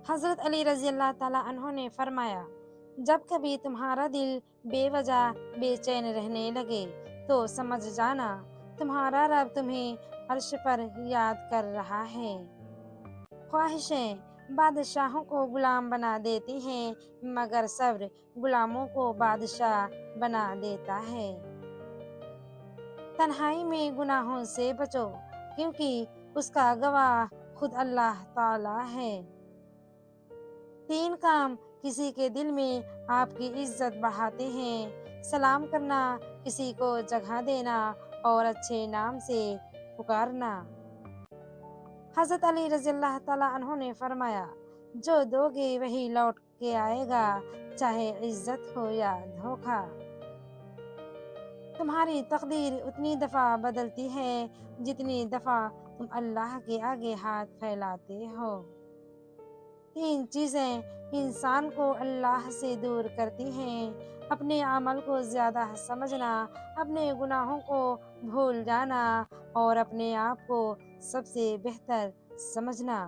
حضرت علی رضی اللہ تعالیٰ عنہ نے فرمایا، جب کبھی تمہارا دل بے وجہ بے چین رہنے لگے تو سمجھ جانا تمہارا رب تمہیں عرش پر یاد کر رہا ہے۔ خواہشیں بادشاہوں کو غلام بنا دیتی ہیں، مگر صبر غلاموں کو بادشاہ بنا دیتا ہے۔ تنہائی میں گناہوں سے بچو، کیونکہ اس کا گواہ خود اللہ تعالیٰ ہے۔ 3 کام کسی کے دل میں آپ کی عزت بڑھاتے ہیں: سلام کرنا، کسی کو جگہ دینا اور اچھے نام سے پکارنا۔ حضرت علی رضی اللہ تعالیٰ عنہ نے فرمایا، جو دو گے وہی لوٹ کے آئے گا، چاہے عزت ہو یا دھوکہ۔ تمہاری تقدیر اتنی دفعہ بدلتی ہے جتنی دفعہ تم اللہ کے آگے ہاتھ پھیلاتے ہو۔ 3 چیزیں انسان کو اللہ سے دور کرتی ہیں: اپنے عمل کو زیادہ سمجھنا، اپنے گناہوں کو بھول جانا اور اپنے آپ کو سب سے بہتر سمجھنا۔